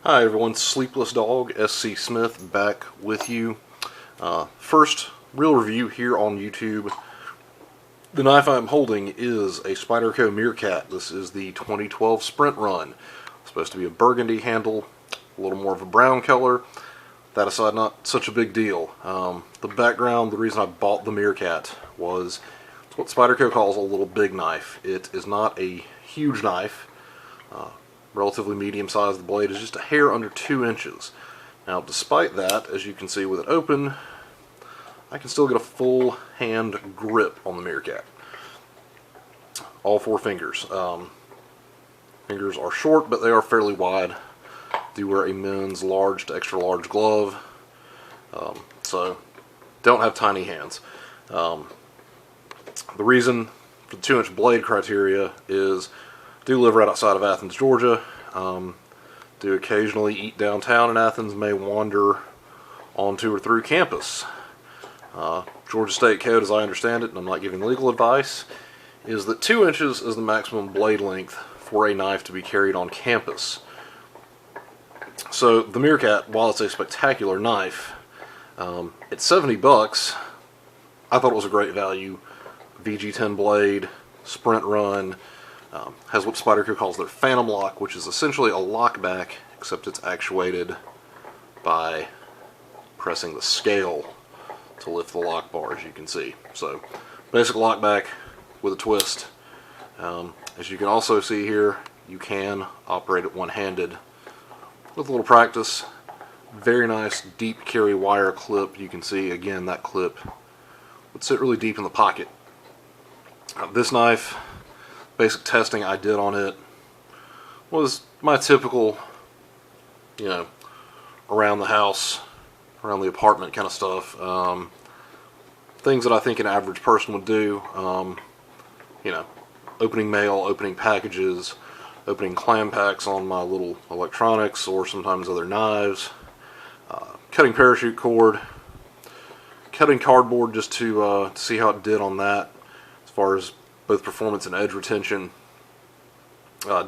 Hi everyone, Sleepless Dog, SC Smith, back with you. First real review here on YouTube. The knife I'm holding is a Spyderco Meerkat. This is the 2012 Sprint Run. It's supposed to be a burgundy handle, a little more of a brown color. That aside, not such a big deal. The background, the reason I bought the Meerkat was it's what Spyderco calls a little big knife. It is not a huge knife. Relatively medium sized. The blade is just a hair under 2 inches. Now, despite that, as you can see with it open, I can still get a full hand grip on the Meerkat. All 4 fingers. Fingers are short, but they are fairly wide. Do wear a men's large to extra large glove, so don't have tiny hands. The reason for the 2-inch blade criteria is do live right outside of Athens, Georgia. Do occasionally eat downtown in Athens, may wander onto or through campus. Georgia State Code, as I understand it, and I'm not giving legal advice, is that 2 inches is the maximum blade length for a knife to be carried on campus. So the Meerkat, while it's a spectacular knife, at 70 bucks, I thought it was a great value. VG10 blade, Sprint Run. Has what Spyderco calls their Phantom Lock, which is essentially a lock back, except it's actuated by pressing the scale to lift the lock bar, as you can see. So, basic lock back with a twist. As you can also see here, you can operate it one-handed with a little practice. Very nice deep carry wire clip. You can see, again, that clip would sit really deep in the pocket. This knife, basic testing I did on it was my typical, around the house, around the apartment kind of stuff. Things that I think an average person would do. Opening mail, opening packages, opening clam packs on my little electronics or sometimes other knives, cutting parachute cord, cutting cardboard just to see how it did on that as far as both performance and edge retention.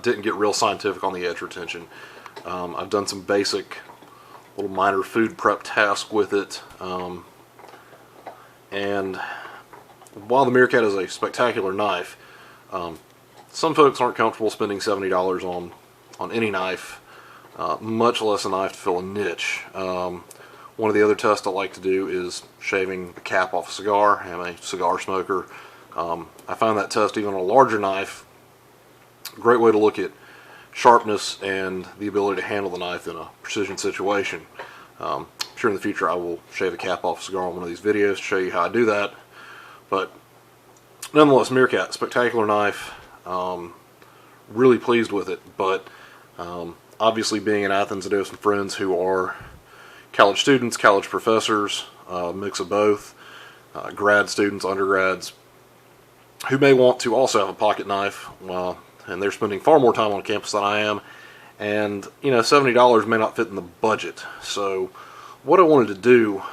Didn't get real scientific on the edge retention. I've done some basic little minor food prep tasks with it. And while the Meerkat is a spectacular knife, some folks aren't comfortable spending $70 on any knife, much less a knife to fill a niche. One of the other tests I like to do is shaving the cap off a cigar. I'm a cigar smoker. I found that test even on a larger knife, great way to look at sharpness and the ability to handle the knife in a precision situation. I'm sure in the future I will shave a cap off a cigar on one of these videos to show you how I do that. But nonetheless, Meerkat, spectacular knife. Really pleased with it. But obviously being in Athens, I do have some friends who are college students, college professors, mix of both, grad students, undergrads, who may want to also have a pocket knife, and they're spending far more time on campus than I am, and $70 may not fit in the budget. So what I wanted to do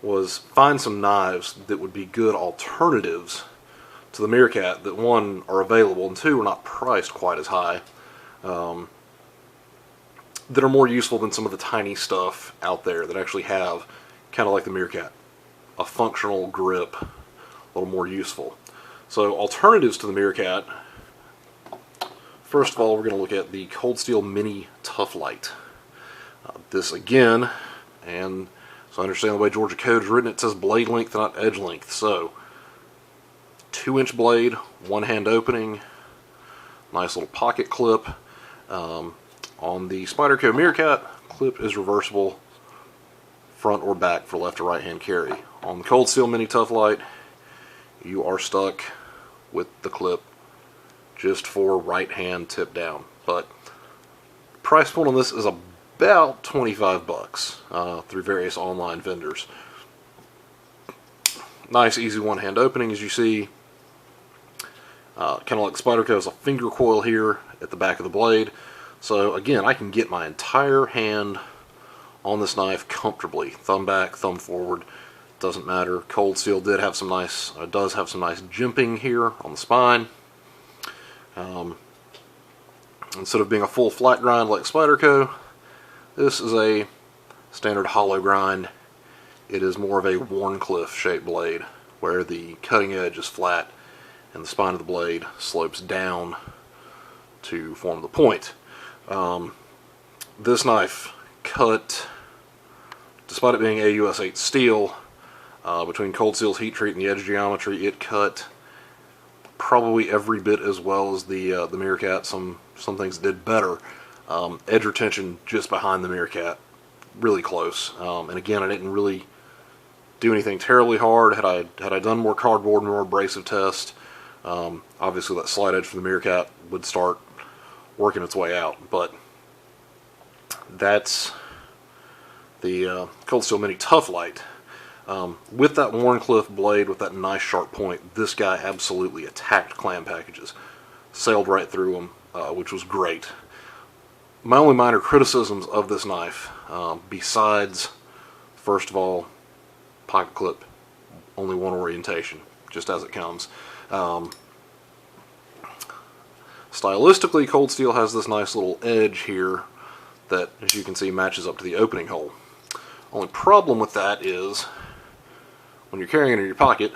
was find some knives that would be good alternatives to the Meerkat that, one, are available, and two, are not priced quite as high, that are more useful than some of the tiny stuff out there that actually have, kind of like the Meerkat, a functional grip, a little more useful. So alternatives to the Meerkat, first of all, we're going to look at the Cold Steel Mini Tuff Lite. This again, and so I understand the way Georgia Code is written, it says blade length, not edge length. So 2-inch blade, one hand opening, nice little pocket clip. On the Spyderco Meerkat, clip is reversible front or back for left or right hand carry. On the Cold Steel Mini Tuff Lite, you are stuck with the clip just for right hand tip down. But price point on this is about 25 bucks through various online vendors. Nice easy one hand opening, as you see. Kind of like Spyderco has a finger coil here at the back of the blade. So again, I can get my entire hand on this knife comfortably. Thumb back, thumb forward, doesn't matter. Cold Steel does have some nice jimping here on the spine. Instead of being a full flat grind like Spyderco, This is a standard hollow grind. It is more of a Warncliffe shaped blade, where the cutting edge is flat and the spine of the blade slopes down to form the point. This knife cut, despite it being AUS 8 steel, between cold steel's heat treat and the edge geometry, it cut probably every bit as well as the Meerkat. Some things did better. Edge retention just behind the Meerkat, really close. And again, I didn't really do anything terribly hard. Had I done more cardboard and more abrasive test, obviously that slide edge from the Meerkat would start working its way out. But that's the Cold Steel Mini Tuff Lite. With that Warncliffe blade, with that nice sharp point, this guy absolutely attacked clam packages. Sailed right through them, which was great. My only minor criticisms of this knife, besides, first of all, pocket clip, only one orientation, just as it comes. Stylistically, Cold Steel has this nice little edge here that, as you can see, matches up to the opening hole. Only problem with that is, when you're carrying it in your pocket,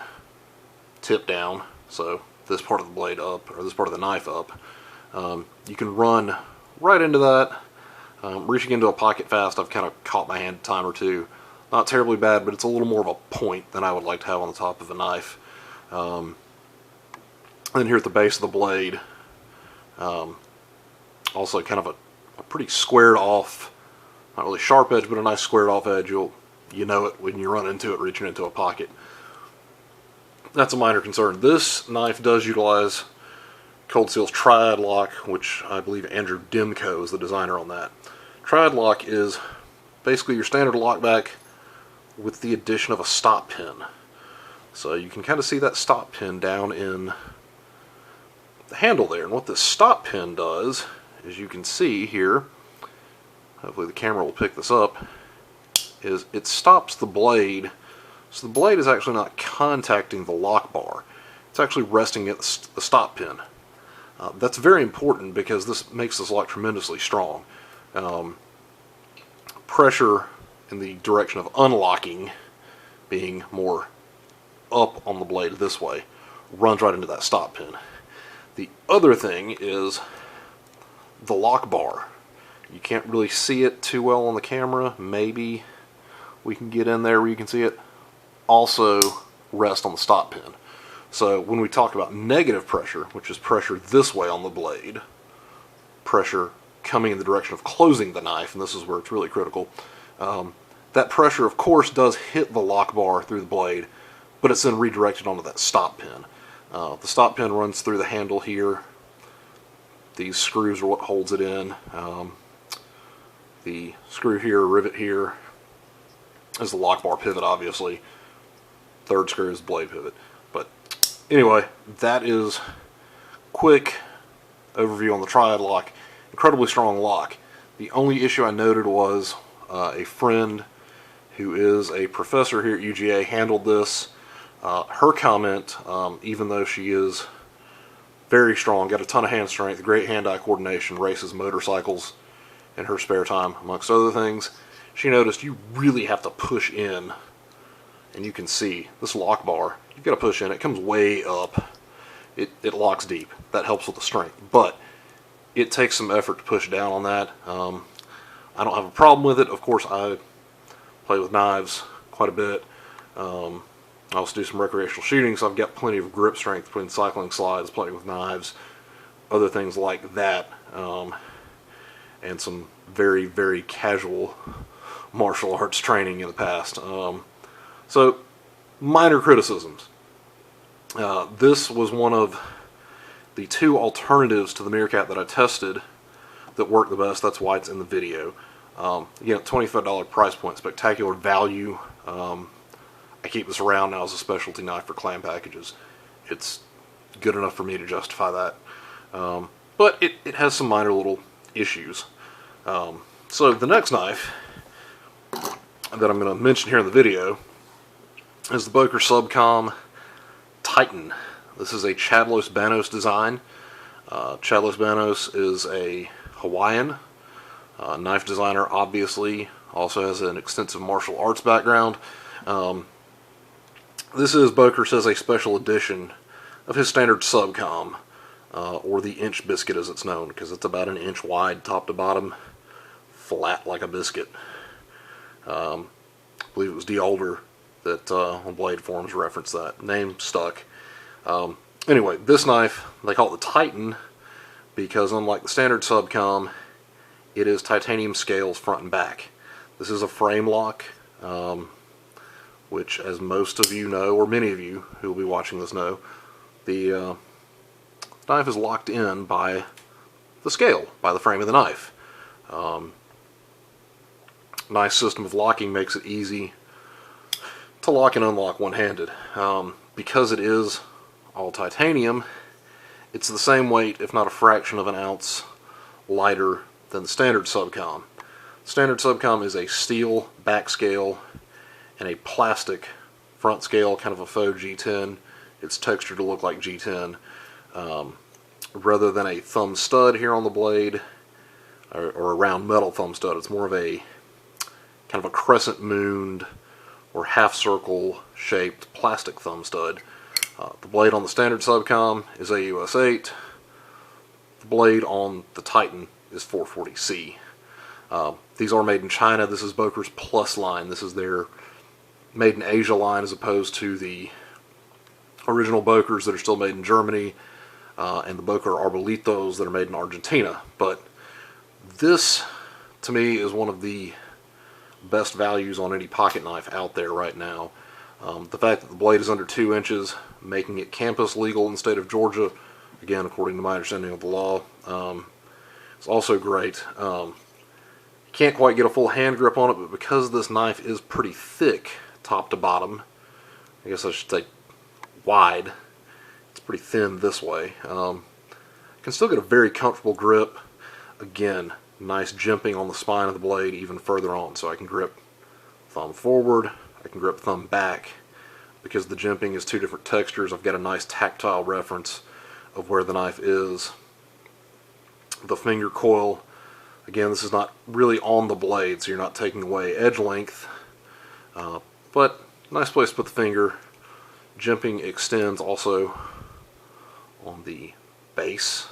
tip down, so this part of the blade up, or this part of the knife up, you can run right into that. Reaching into a pocket fast, I've kind of caught my hand a time or two. Not terribly bad, but it's a little more of a point than I would like to have on the top of a knife. And then here at the base of the blade, also kind of a pretty squared off, not really sharp edge, but a nice squared off edge. You know it when you run into it, reaching into a pocket. That's a minor concern. This knife does utilize Cold Steel's Triad Lock, which I believe Andrew Demko is the designer on that. Triad Lock is basically your standard lockback with the addition of a stop pin. So you can kind of see that stop pin down in the handle there. And what this stop pin does, as you can see here, hopefully the camera will pick this up, is it stops the blade. So the blade is actually not contacting the lock bar. It's actually resting at the stop pin. That's very important because this makes this lock tremendously strong. Pressure in the direction of unlocking, being more up on the blade this way, runs right into that stop pin. The other thing is the lock bar. You can't really see it too well on the camera. Maybe we can get in there where you can see it. Also rest on the stop pin. So when we talk about negative pressure, which is pressure this way on the blade, pressure coming in the direction of closing the knife, and this is where it's really critical, that pressure of course does hit the lock bar through the blade, but it's then redirected onto that stop pin. The stop pin runs through the handle here. These screws are what holds it in. The screw here, rivet here, is the lock bar pivot, obviously. Third screw is the blade pivot. But anyway, that is quick overview on the Triad Lock. Incredibly strong lock. The only issue I noted was a friend who is a professor here at UGA handled this. Her comment, even though she is very strong, got a ton of hand strength, great hand-eye coordination, races motorcycles in her spare time, amongst other things, she noticed you really have to push in, and you can see this lock bar, you've got to push in, it comes way up, it locks deep, that helps with the strength, but it takes some effort to push down on that. I don't have a problem with it. Of course, I play with knives quite a bit. I also do some recreational shooting, so I've got plenty of grip strength between cycling slides, playing with knives, other things like that, and some very, very casual martial arts training in the past. So, minor criticisms. This was one of the two alternatives to the Meerkat that I tested that worked the best. That's why it's in the video. Again, $25 price point, spectacular value. I keep this around now as a specialty knife for clam packages. It's good enough for me to justify that. But it has some minor little issues. So the next knife that I'm going to mention here in the video is the Boker Subcom Titan. This is a Chadlos Banos design. Chadlos Banos is a Hawaiian Knife designer, obviously, also has an extensive martial arts background. This is, Boker says, a special edition of his standard Subcom, or the inch biscuit as it's known, because it's about an inch wide top to bottom, flat like a biscuit. I believe it was D. Older that on Blade Forums referenced that. Name stuck. Anyway, this knife, they call it the Titan, because unlike the standard Subcom, it is titanium scales front and back. This is a frame lock, which, as most of you know, or many of you who will be watching this know, the knife is locked in by the scale, by the frame of the knife. Nice system of locking, makes it easy to lock and unlock one-handed. Because it is all titanium, it's the same weight, if not a fraction of an ounce, lighter than the standard Subcom. Standard Subcom is a steel back scale and a plastic front scale, kind of a faux G10. It's textured to look like G10. Rather than a thumb stud here on the blade, or a round metal thumb stud, it's more of a kind of a crescent mooned or half circle shaped plastic thumb stud. The blade on the standard Subcom is AUS 8. The blade on the Titan is 440C. These are made in China. This is Boker's Plus line. This is their made in Asia line, as opposed to the original Bokers that are still made in Germany, and the Boker Arbolitos that are made in Argentina. But this, to me, is one of the best values on any pocket knife out there right now. The fact that the blade is under 2 inches, making it campus legal in the state of Georgia, again, according to my understanding of the law, is also great. You can't quite get a full hand grip on it, but because this knife is pretty thick, top to bottom, I guess I should say wide, it's pretty thin this way, can still get a very comfortable grip. Again, nice jimping on the spine of the blade even further on, so I can grip thumb forward, I can grip thumb back. Because the jimping is 2 different textures, I've got a nice tactile reference of where the knife is. The finger coil, again, this is not really on the blade, so you're not taking away edge length, but nice place to put the finger. Jimping extends also on the base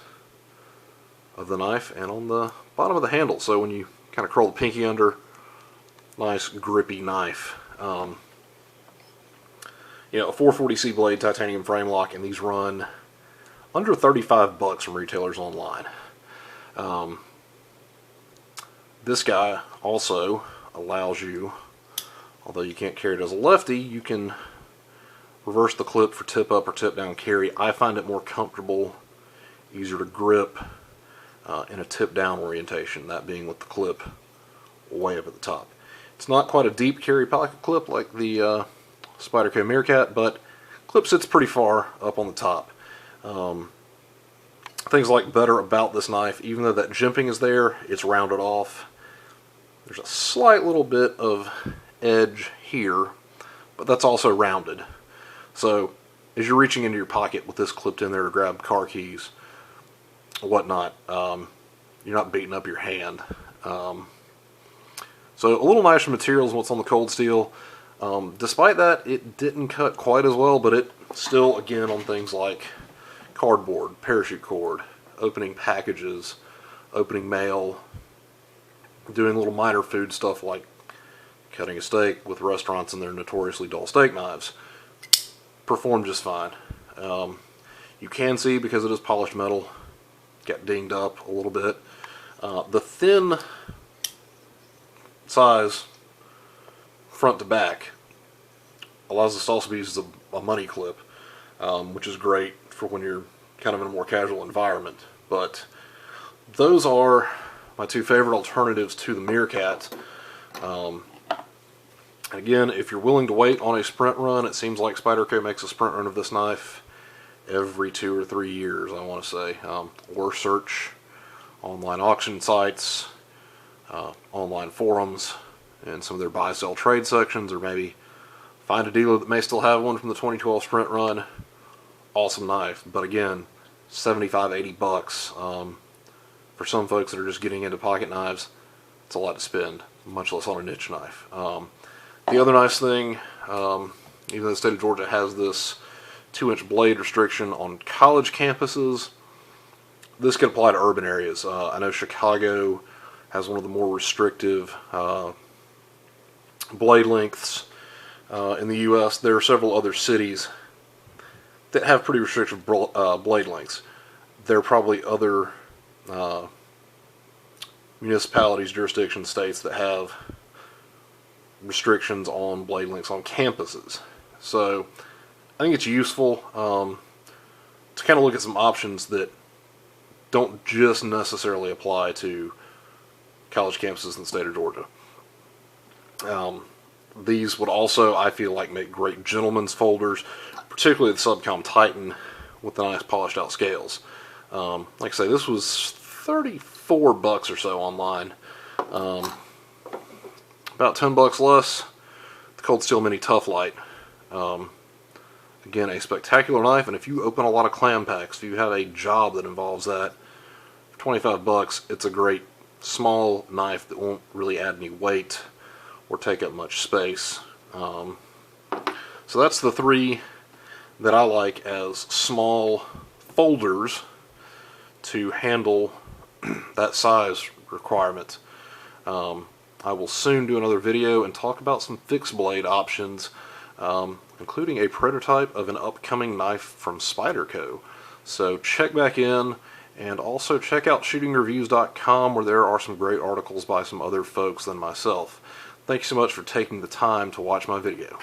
of the knife and on the bottom of the handle, so when you kind of curl the pinky under, nice grippy knife. You know, a 440C blade, titanium frame lock, and these run under $35 from retailers online. This guy also allows you, although you can't carry it as a lefty, you can reverse the clip for tip up or tip down carry. I find it more comfortable, easier to grip in a tip down orientation, that being with the clip way up at the top. It's not quite a deep carry pocket clip like the Spyderco Meerkat, but clip sits pretty far up on the top. Things I like better about this knife, even though that jimping is there, it's rounded off. There's a slight little bit of edge here, but that's also rounded. So as you're reaching into your pocket with this clipped in there to grab car keys, whatnot, you're not beating up your hand. So a little nicer materials than what's on the cold steel. Despite that, it didn't cut quite as well, but it still, again, on things like cardboard, parachute cord, opening packages, opening mail, doing little minor food stuff like cutting a steak with restaurants and their notoriously dull steak knives, performed just fine. You can see, because it is polished metal, got dinged up a little bit. The thin size front to back allows this to also be used as a money clip, which is great for when you're kind of in a more casual environment. But those are my 2 favorite alternatives to the Meerkat. Again, if you're willing to wait on a sprint run, it seems like Spyderco makes a sprint run of this knife every 2 or 3 years, I want to say. Or search online auction sites, online forums, and some of their buy-sell trade sections, or maybe find a dealer that may still have one from the 2012 sprint run. Awesome knife, but again, $75–80 for some folks that are just getting into pocket knives. it's a lot to spend, much less on a niche knife. The other nice thing, even though the state of Georgia has this 2-inch blade restriction on college campuses, this could apply to urban areas. I know Chicago has one of the more restrictive blade lengths in the U.S. There are several other cities that have pretty restrictive blade lengths. There are probably other municipalities, jurisdictions, states that have restrictions on blade lengths on campuses. So I think it's useful to kind of look at some options that don't just necessarily apply to college campuses in the state of Georgia. These would also, I feel like, make great gentleman's folders, particularly the Subcom Titan with the nice polished out scales. Like I say, this was $34 or so online. About $10 less, the Cold Steel Mini Tuff Lite. Again, a spectacular knife, and if you open a lot of clam packs, if you have a job that involves that, for $25, it's a great small knife that won't really add any weight or take up much space. So that's the three that I like as small folders to handle that size requirement. I will soon do another video and talk about some fixed blade options, including a prototype of an upcoming knife from Spyderco. So check back in, and also check out shootingreviews.com, where there are some great articles by some other folks than myself. Thank you so much for taking the time to watch my video.